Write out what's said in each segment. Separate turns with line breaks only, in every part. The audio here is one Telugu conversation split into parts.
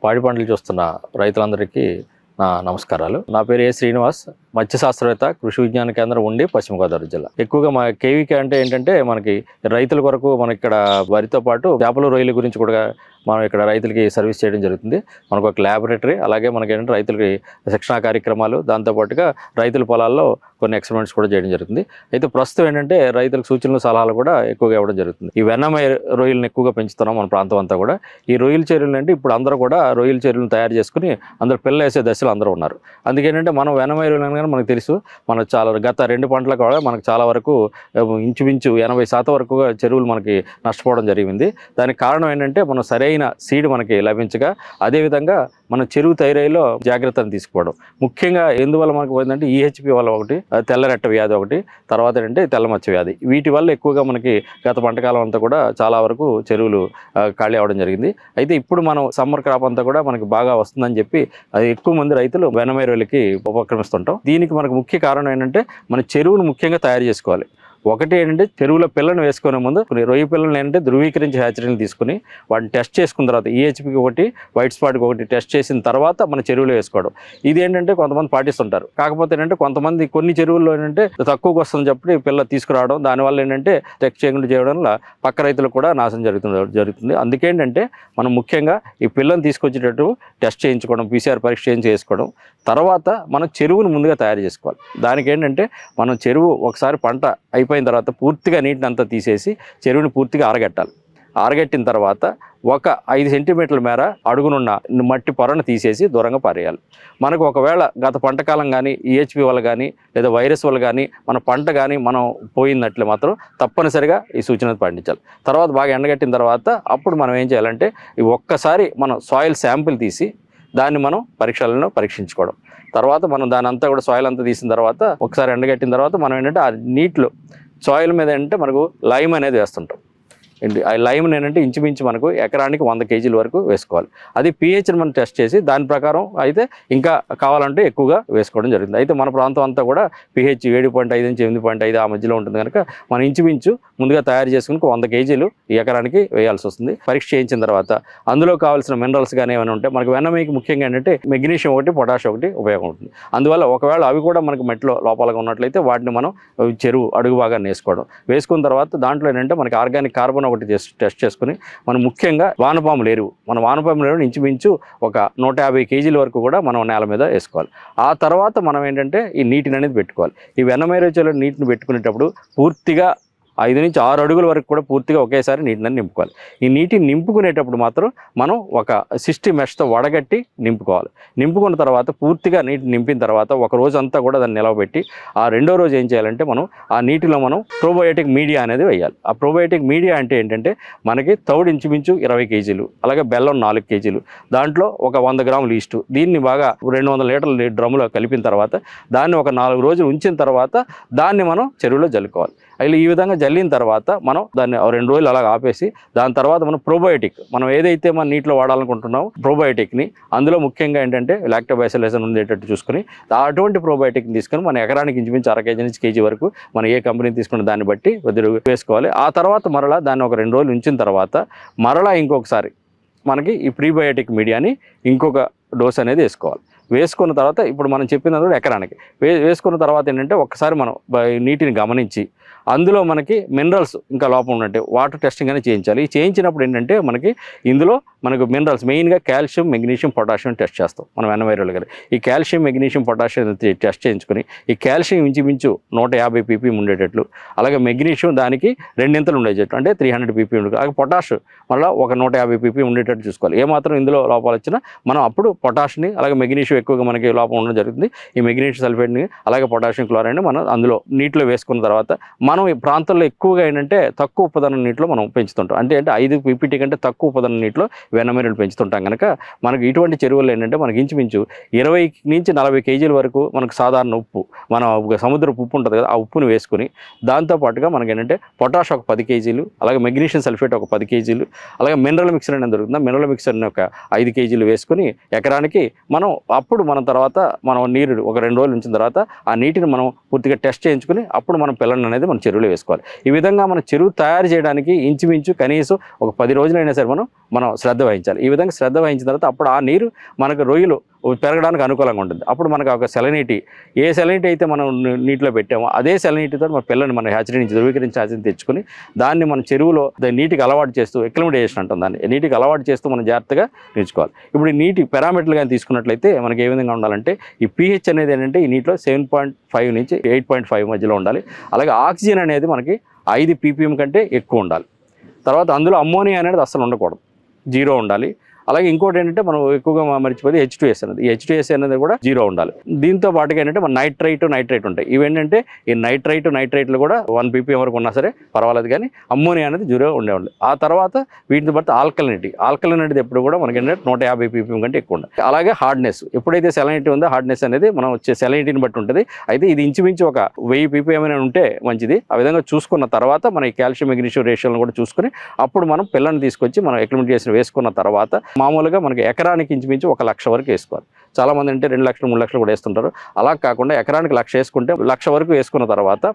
పాడి పంటలు చూస్తున్న రైతులందరికీ నా నమస్కారాలు. నా పేరు ఏ శ్రీనివాస్, మత్స్య శాస్త్రవేత్త, కృషి విజ్ఞాన కేంద్రం ఉండి పశ్చిమ గోదావరి జిల్లా. ఎక్కువగా మా కేవీకే అంటే ఏంటంటే మనకి రైతుల కొరకు మన ఇక్కడ వరితో పాటు చేపలు రొయ్యల గురించి కూడా మనం ఇక్కడ రైతులకి సర్వీస్ చేయడం జరుగుతుంది. మనకు ఒక ల్యాబొరేటరీ, అలాగే మనకి ఏంటంటే రైతులకి శిక్షణా కార్యక్రమాలు, దాంతోపాటుగా రైతుల పొలాల్లో కొన్ని ఎక్స్పెరిమెంట్స్ కూడా చేయడం జరుగుతుంది. అయితే ప్రస్తుతం ఏంటంటే రైతులకు సూచనలు సలహాలు కూడా ఎక్కువగా ఇవ్వడం జరుగుతుంది. ఈ వెన్నమయ రొయ్యలను ఎక్కువగా పెంచుతున్నాం మన ప్రాంతం అంతా కూడా. ఈ రొయ్యల చెరువులు అంటే ఇప్పుడు అందరూ కూడా రొయ్యల చెరువులను తయారు చేసుకుని అందరూ పిల్ల వేసే దశలో అందరూ ఉన్నారు. అందుకేంటంటే మనం వెన్నమయ రొయ్యలు అనగానే మనకు తెలుసు, మన చాలా గత 2 పంటలకు కూడా మనకు చాలా వరకు ఇంచుమించు 80% వరకు చెరువులు మనకి నష్టపోవడం జరిగింది. దానికి కారణం ఏంటంటే మనం సరైన సీడ్ మనకి లభించగా, అదేవిధంగా మన చెరువు తయారీలో జాగ్రత్తలు తీసుకోవడం. ముఖ్యంగా ఎందువల్ల మనకు పోయిందంటే ఈహెచ్పి వల్ల ఒకటి, తెల్లరెట్ట వ్యాధి ఒకటి, తర్వాత ఏంటంటే తెల్లమచ్చ వ్యాధి. వీటి వల్ల ఎక్కువగా మనకి గత పంటకాలం అంతా కూడా చాలా వరకు చెరువులు ఖాళీ అవ్వడం జరిగింది. అయితే ఇప్పుడు మనం సమ్మర్ క్రాప్ అంతా కూడా మనకి బాగా వస్తుందని చెప్పి అది ఎక్కువ మంది రైతులు వెన్నమయ రొయ్యలకి ఉపక్రమిస్తుంటాం. దీనికి మనకు ముఖ్య కారణం ఏంటంటే మన చెరువును ముఖ్యంగా తయారు చేసుకోవాలి. ఒకటి ఏంటంటే చెరువులో పిల్లను వేసుకునే ముందు రొయ్య పిల్లలను ఏంటంటే ధృవీకరించి హ్యాచరీని తీసుకుని వాటిని టెస్ట్ చేసుకున్న తర్వాత ఈహెచ్పికి ఒకటి, వైట్ స్పాట్కి ఒకటి టెస్ట్ చేసిన తర్వాత మన చెరువులో వేసుకోవడం. ఇది ఏంటంటే కొంతమంది పాటిస్తుంటారు. కాకపోతే ఏంటంటే కొంతమంది కొన్ని చెరువుల్లో ఏంటంటే తక్కువకి వస్తుందని చెప్పి పిల్ల తీసుకురావడం, దానివల్ల ఏంటంటే టెస్ట్ చేయకుండా చేయడం వల్ల పక్క రైతులకు కూడా నాశనం జరుగుతుంది. అందుకేంటంటే మనం ముఖ్యంగా ఈ పిల్లని తీసుకొచ్చేటట్టు టెస్ట్ చేయించుకోవడం, PCR పరీక్ష చేసుకోవడం, తర్వాత మనం చెరువును ముందుగా తయారు చేసుకోవాలి. దానికి ఏంటంటే మనం చెరువు ఒకసారి పంట అయిపోయిన తర్వాత పూర్తిగా నీటిని అంతా తీసేసి చెరువుని పూర్తిగా ఆరగట్టాలి. ఆరగట్టిన తర్వాత ఒక 5 సెంటీమీటర్ల మేర అడుగునున్న మట్టి పొరను తీసేసి దూరంగా పారేయాలి. మనకు ఒకవేళ గత పంటకాలం కానీ ఈహెచ్పి వల్ల కానీ లేదా వైరస్ వల్ల కానీ మన పంట కానీ మనం పోయినట్లు మాత్రం తప్పనిసరిగా ఈ సూచన పాటించాలి. తర్వాత బాగా ఎండగట్టిన తర్వాత అప్పుడు మనం ఏం చేయాలంటే ఈ ఒక్కసారి మనం సాయిల్ శాంపిల్ తీసి దాన్ని మనం పరీక్షించుకోవడం. తర్వాత మనం దాని అంతా కూడా సాయిల్ అంతా తీసిన తర్వాత ఒకసారి ఎండగట్టిన తర్వాత మనం ఏంటంటే ఆ నీటిలో సాయిల్ మీద ఏంటంటే మనకు లైమ్ అనేది వేస్తుంటాం. ఆ లైమ్ ఏంటంటే ఇంచుమించు మనకు ఎకరానికి 100 కేజీల వరకు వేసుకోవాలి. అది pHని మనం టెస్ట్ చేసి దాని ప్రకారం అయితే ఇంకా కావాలంటే ఎక్కువగా వేసుకోవడం జరుగుతుంది. అయితే మన ప్రాంతం అంతా కూడా pH 7.5 నుంచి 8.5 ఆ మధ్యలో ఉంటుంది కనుక మనం ఇంచుమించు ముందుగా తయారు చేసుకుని 100 కేజీలు ఈ ఎకరానికి వేయాల్సి వస్తుంది. పరీక్ష చేయించిన తర్వాత అందులో కావాల్సిన మినరల్స్ కానీ ఏమైనా ఉంటే మనకు వెన్నమయ్యకి ముఖ్యంగా ఏంటంటే మెగ్నీషియం ఒకటి, పొటాషియం ఒకటి ఉపయోగం ఉంటుంది. అందువల్ల ఒకవేళ అవి కూడా మనకు మట్టిలో లోపాలుగా ఉన్నట్లయితే వాటిని మనం చెరువు అడుగు భాగాన్ని వేసుకున్న తర్వాత దాంట్లో ఏంటంటే మనకి ఆర్గానిక్ కార్బన్ ఒకటి టెస్ట్ చేసుకుని మనం ముఖ్యంగా వానపాముల ఎరువుని ఇంచుమించు ఒక 150 కేజీల వరకు కూడా మనం నేల మీద వేసుకోవాలి. ఆ తర్వాత మనం ఏంటంటే ఈ నీటిని అనేది పెట్టుకోవాలి. ఈ వెన్నమయ రొయ్యల నీటిని పెట్టుకునేటప్పుడు పూర్తిగా 5 నుంచి 6 అడుగుల వరకు కూడా పూర్తిగా ఒకేసారి నీటిని నింపుకోవాలి. ఈ నీటిని నింపుకునేటప్పుడు మాత్రం మనం ఒక 60 మెష్తో వడగట్టి నింపుకోవాలి. నింపుకున్న తర్వాత పూర్తిగా నీటిని నింపిన తర్వాత ఒక రోజు అంతా కూడా దాన్ని నిలవబెట్టి ఆ రెండో రోజు ఏం చేయాలంటే మనం ఆ నీటిలో మనం ప్రోబయోటిక్ మీడియా అనేది వేయాలి. ఆ ప్రోబయోటిక్ మీడియా అంటే ఏంటంటే మనకి తౌడు ఇంచుమించు 20 కేజీలు, అలాగే బెల్లం 4 కేజీలు, దాంట్లో ఒక 100 గ్రాములు ఈస్టు, దీన్ని బాగా 200 లీటర్ల డ్రమ్ములో కలిపిన తర్వాత దాన్ని ఒక 4 రోజులు ఉంచిన తర్వాత దాన్ని మనం చెరువులో జల్లుకోవాలి. అలా ఈ విధంగా జల్లిన తర్వాత మనం దాన్ని 2 రోజులు అలాగ ఆపేసి దాని తర్వాత మనం ప్రోబయోటిక్ మనం ఏదైతే మన నీటిలో వాడాలనుకుంటున్నామో ప్రోబయోటిక్ని అందులో ముఖ్యంగా ఏంటంటే లాక్టోబాసిల్లస్ ఉండేటట్టు చూసుకుని అటువంటి ప్రోబయోటిక్ని తీసుకొని మన ఎకరానికి ఇంచుమించు 1/2 కేజీ నుంచి కేజీ వరకు మనం ఏ కంపెనీ తీసుకున్న దాన్ని బట్టి వేసుకోవాలి. ఆ తర్వాత మరలా దాన్ని ఒక 2 రోజులు ఉంచిన తర్వాత మరలా ఇంకొకసారి మనకి ఈ ప్రీబయోటిక్ మీడియాని ఇంకొక డోస్ అనేది వేసుకోవాలి. వేసుకున్న తర్వాత ఇప్పుడు మనం చెప్పినది కూడా ఎకరానికి వేసుకున్న తర్వాత ఏంటంటే ఒక్కసారి మనం నీటిని గమనించి అందులో మనకి మినరల్స్ ఇంకా లోపం ఉన్నట్టే వాటర్ టెస్టింగ్ అనేది చేయించాలి. ఈ చేయించినప్పుడు ఏంటంటే ఇందులో మనకు మినరల్స్ మెయిన్గా కాల్షియం, మెగ్నీషియం, పొటాషియం టెస్ట్ చేస్తాం మనం వెన్నమయ రొయ్యల దగ్గర. ఈ కాల్షియం, మెగ్నీషియం, పొటాషియం టెస్ట్ చేయించుకొని ఈ కాల్షియం ఇంచుమించు 150 ppm ఉండేటట్లు, అలాగే మెగ్నీషియం దానికి 2 ఇంతలు ఉండేటట్లు అంటే 300 ppm ఉండేది, అలాగే పొటాష్ మళ్ళీ ఒక 150 ppm ఉండేటట్టు చూసుకోవాలి. ఏమాత్రం ఇందులో లోపాలు వచ్చినా మనం అప్పుడు పొటాష్ని అలాగే మెగ్నీషియం ఎక్కువగా మనకి లోపం ఉండడం జరుగుతుంది. ఈ మెగ్నీషియం సల్ఫేట్ని అలాగే పొటాషియం క్లోరైడ్ని మనం అందులో నీటిలో వేసుకున్న తర్వాత మనం ఈ ప్రాంతంలో ఎక్కువగా ఏంటంటే తక్కువ ఉపదన నీటిలో మనం పెంచుతుంటాం. అంటే 5 ppt కంటే తక్కువ ఉపదన నీటిలో వెన్నమయ రొయ్యలు పెంచుతుంటాం కనుక మనకి ఇటువంటి చెరువుల్లో ఏంటంటే మనకి ఇంచుమించు 20 నుంచి 40 కేజీల వరకు మనకు సాధారణ ఉప్పు, మన సముద్రపు ఉప్పు ఉంటుంది కదా, ఆ ఉప్పుని వేసుకుని దాంతోపాటుగా మనకి ఏంటంటే పొటాష్ ఒక 10 కేజీలు, అలాగే మెగ్నీషియం సల్ఫేట్ ఒక 10 కేజీలు, అలాగే మినరల్ మిక్సర్ అనేది దొరుకుతుంది, మినరల్ మిక్సర్ని ఒక 5 కేజీలు వేసుకుని ఎకరానికి మనం అప్పుడు మనం తర్వాత మనం నీరు ఒక 2 రోజులు ఉంచిన తర్వాత ఆ నీటిని మనం పూర్తిగా టెస్ట్ చేయించుకుని అప్పుడు మనం పిల్లలను అనేది మనం చెరువులో వేసుకోవాలి. ఈ విధంగా మనం చెరువు తయారు చేయడానికి ఇంచుమించు కనీసం ఒక 10 రోజులైనా సరే మనం శ్రద్ధ వహించాలి. ఈ విధంగా శ్రద్ధ వహించిన తర్వాత అప్పుడు ఆ నీరు మనకు రొయ్యలు పెరగడానికి అనుకూలంగా ఉంటుంది. అప్పుడు మనకు ఒక సెలనిటీ, ఏ సెలనిటీ అయితే మనం నీటిలో పెట్టామో అదే సెలనిటీతో మన పిల్లని మన హ్యాచరీ నుంచి ధృవీకరించి హ్యాచరీ తెచ్చుకొని దాన్ని మన చెరువులో నీటికి అలవాటు చేస్తూ ఎక్లమిడేషన్ అంటాం దాన్ని, నీటికి అలవాటు చేస్తూ మనం జాగ్రత్తగా నేర్చుకోవాలి. ఇప్పుడు ఈ నీటి పారామీటర్లు కానీ తీసుకున్నట్లయితే మనకి ఏ విధంగా ఉండాలంటే ఈ pH అనేది ఏంటంటే ఈ నీటిలో 7.5 నుంచి 8.5 మధ్యలో ఉండాలి. అలాగే ఆక్సిజన్ అనేది మనకి 5 ppm కంటే ఎక్కువ ఉండాలి. తర్వాత అందులో అమ్మోనియా అనేది అస్సలు ఉండకూడదు, 0 ఉండాలి. అలాగే ఇంకోటి ఏంటంటే మనం ఎక్కువగా మర్చిపోతే H2S అనేది, ఈ H2S అనేది కూడా 0 ఉండాలి. దీంతో పాటుగా ఏంటంటే మన నైట్రైట్ ఉంటాయి. ఇవేంటంటే ఈ నైట్రైట్లు కూడా 1 ppm వరకు ఉన్నా సరే పర్వాలేదు, కానీ అమ్మోనియా అనేది 0 ఉండేవాళ్ళు. ఆ తర్వాత వీటితో పాటు ఆల్కలినిటీ ఎప్పుడు కూడా మనకి ఏంటంటే 150 ppm కంటే ఎక్కువ ఉండాలి. అలాగే హార్డ్నెస్, ఎప్పుడైతే సెలనిటీ ఉందో హార్డ్నెస్ అనేది మనం వచ్చే సెలనిటీని బట్టి ఉంటుంది. అయితే ఇది ఇంచుమించు ఒక 1000 ppm అని ఉంటే మంచిది. ఆ విధంగా చూసుకున్న తర్వాత మన ఈ కాల్షియం మెగ్నీషియం రేషియోలను కూడా చూసుకుని అప్పుడు మనం పిల్లని తీసుకొచ్చి మనం ఎక్లిమిటేషన్ వేసుకున్న తర్వాత మామూలుగా మనకి ఎకరానికి ఇంచుమించు 1 లక్ష వరకు వేసుకోవాలి. చాలామంది అంటే 2 లక్షలు 3 లక్షలు కూడా వేస్తుంటారు. అలా కాకుండా ఎకరానికి 1 లక్ష వేసుకుంటే 1 లక్ష వరకు వేసుకున్న తర్వాత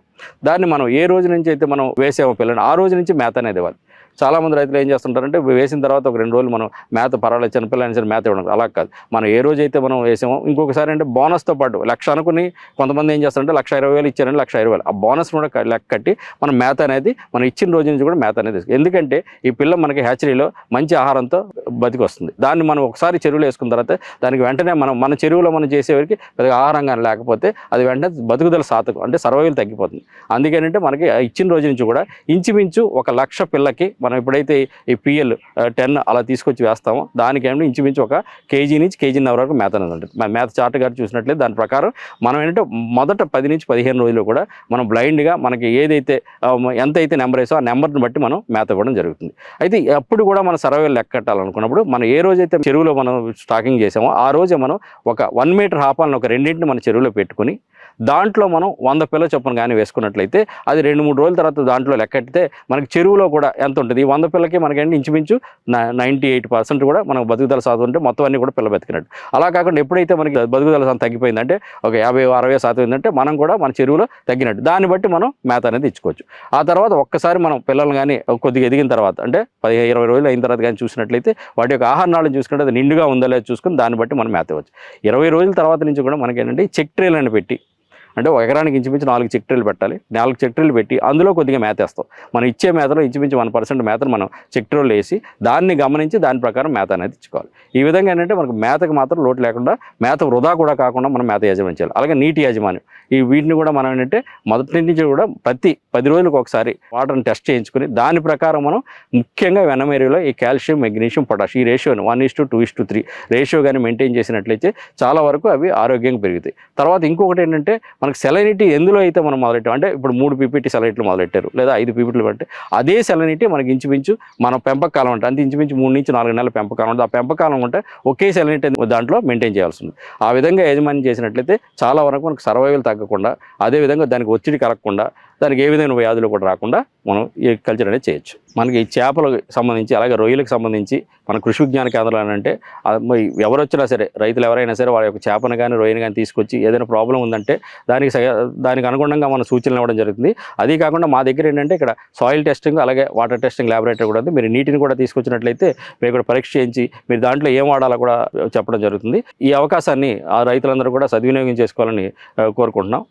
దాన్ని మనం ఏ రోజు నుంచి అయితే మనం వేసామో పిల్లని ఆ రోజు నుంచి మేత అనేది ఇవ్వాలి. చాలామంది రైతులు ఏం చేస్తుంటారంటే వేసిన తర్వాత ఒక 2 రోజులు మనం మేత పర్వాలేదు చిన్నపిల్లలైనా సరే మేత ఇవ్వడం, అలా కాదు. మనం ఏ రోజు అయితే మనం వేసామో ఇంకొకసారి అంటే బోనస్తో పాటు 1 లక్ష అనుకుని కొంతమంది ఏం చేస్తారంటే 1,20,000 ఇచ్చారంటే 1,20,000 ఆ బోనస్ కూడా లెక్క కట్టి మనం మేత అనేది మనం ఇచ్చిన రోజు నుంచి కూడా మేత అనేది ఎందుకంటే ఈ పిల్ల మనకి హ్యాచరీలో మంచి ఆహారంతో బతికి వస్తుంది. దాన్ని మనం ఒకసారి చెరువులో వేసుకున్న తర్వాత దానికి వెంటనే మన చెరువులో మనం చేసేవారికి పెద్దగా ఆహారం కానీ లేకపోతే అది వెంటనే బతుకుదల శాతకం అంటే సర్వైవల్ తగ్గిపోతుంది. అందుకేనంటే మనకి ఇచ్చిన రోజు నుంచి కూడా ఇంచుమించు 1 లక్ష పిల్లకి మనం ఎప్పుడైతే ఈ PL 10 అలా తీసుకొచ్చి వేస్తామో దానికి ఏమంటే ఇంచుమించు 1 kg నుంచి 1.5 kg వరకు మేత అనేది ఉంటుంది. మేత చార్ట్ గారు చూసినట్లయితే దాని ప్రకారం మనం ఏంటంటే మొదట 10 నుంచి 15 రోజులు కూడా మనం బ్లైండ్గా మనకి ఏదైతే ఎంత అయితే నెంబర్ వేసో ఆ నెంబర్ని బట్టి మనం మేత ఇవ్వడం జరుగుతుంది. అయితే అప్పుడు కూడా మనం సర్వైవల్ లెక్క కట్టాలనుకున్నప్పుడు మనం ఏ రోజైతే చెరువులో మనం స్టాకింగ్ చేసామో ఆ రోజే మనం ఒక 1 మీటర్ హాపాలను ఒక రెండింటిని మన చెరువులో పెట్టుకుని దాంట్లో మనం 100 పిల్ల చొప్పున కానీ వేసుకున్నట్లయితే అది 2-3 రోజుల తర్వాత దాంట్లో లెక్కెట్టితే మనకి చెరువులో కూడా ఎంత ఉంటుంది 100 పిల్లకి మనకంటే ఇంచుమించు 98% కూడా మనకు బతుకుదల శాతం ఉంటే మొత్తం అన్ని కూడా పిల్ల బతికినట్టు. అలా కాకుండా ఎప్పుడైతే మనకి బతుకుదల శాతం తగ్గిపోయిందంటే ఒక 50-60% ఏంటంటే మనం కూడా మన చెరువులో తగ్గినట్టు. దాన్ని బట్టి మనం మేత అనేది ఇచ్చుకోవచ్చు. ఆ తర్వాత ఒక్కసారి మనం పిల్లలు కానీ కొద్దిగా ఎదిగిన తర్వాత అంటే 15-20 రోజులు అయిన తర్వాత కానీ చూసినట్లయితే వాటి యొక్క ఆహారాలను చూసుకుంటే అది నిండుగా ఉందో లేదో చూసుకుని దాన్ని బట్టి మనం మేత ఇవ్వచ్చు. 20 రోజుల తర్వాత నుంచి కూడా మనకి ఏంటంటే చెక్ ట్రేలు అని పెట్టి అంటే ఎకరానికి ఇంచుమించు 4 చెక్ ట్రేలు పెట్టాలి. 4 చెక్ ట్రేలు పెట్టి అందులో కొద్దిగా మేత వేస్తాం. మనం ఇచ్చే మేతలో ఇంచుమించు 1% మేతను మనం చెక్ ట్రేలు వేసి దాన్ని గమనించి దాని ప్రకారం మేత అనేది ఇచ్చుకోవాలి. ఈ విధంగా ఏంటంటే మనకు మేతకు మాత్రం లోటు లేకుండా మేత వృధా కూడా కాకుండా మనం మేత యాజమాన్యం చేయాలి. అలాగే నీటి యాజమాన్యం వీటిని కూడా మనం ఏంటంటే మొదటి నుంచి కూడా ప్రతి 10 రోజులకు ఒకసారి వాటర్ని టెస్ట్ చేయించుకుని దాని ప్రకారం మనం ముఖ్యంగా వెన్నం ఏరియాలో ఈ కాల్షియం మెగ్నీషియం పొటాష్ ఈ రేషియోని 1:2:3 రేషియో కానీ మెయింటైన్ చేసినట్లయితే చాలా వరకు అవి ఆరోగ్యంగా పెరుగుతాయి. తర్వాత ఇంకొకటి ఏంటంటే మనకు సెలనిటీ ఎందులో అయితే మనం మొదలెట్టాం అంటే ఇప్పుడు 3 PPT సెలనిటీలు మొదలెట్టారు లేదా 5 PPTలు అంటే అదే సెలనిటీ మనకి ఇంచుమించు మన పెంపకాలం అంటే అంతే ఇంచుమించు 3 నుంచి 4 నెలల పెంపకాలం ఉంటుంది. ఆ పెంపకాలం ఉంటే ఒకే సెలనిటీ దాంట్లో మెయింటైన్ చేయాల్సి ఉంది. ఆ విధంగా యాజమాన్యం చేసినట్లయితే చాలా వరకు మనకు సర్వైవల్ తగ్గకుండా అదేవిధంగా దానికి ఒత్తిడి కలగకుండా దానికి ఏ విధమైన వ్యాధులు కూడా రాకుండా మనం ఈ కల్చర్ అనేది చేయొచ్చు. మనకి ఈ చేపలకు సంబంధించి అలాగే రొయ్యలకు సంబంధించి మన కృషి విజ్ఞాన కేంద్రాలు అంటే ఎవరు వచ్చినా సరే రైతులు ఎవరైనా సరే వాళ్ళ యొక్క చేపను కానీ రొయ్యను కానీ తీసుకొచ్చి ఏదైనా ప్రాబ్లం ఉందంటే దానికి అనుగుణంగా మన సూచనలు ఇవ్వడం జరుగుతుంది. అదే కాకుండా మా దగ్గర ఏంటంటే ఇక్కడ సాయిల్ టెస్టింగ్ అలాగే వాటర్ టెస్టింగ్ ల్యాబొరేటరీ కూడా ఉంది. మీరు నీటిని కూడా తీసుకొచ్చినట్లయితే మీరు కూడా పరీక్ష చేయించి మీరు దాంట్లో ఏం వాడాలో కూడా చెప్పడం జరుగుతుంది. ఈ అవకాశాన్ని ఆ రైతులందరూ కూడా సద్వినియోగం చేసుకోవాలని కోరుకుంటున్నాం.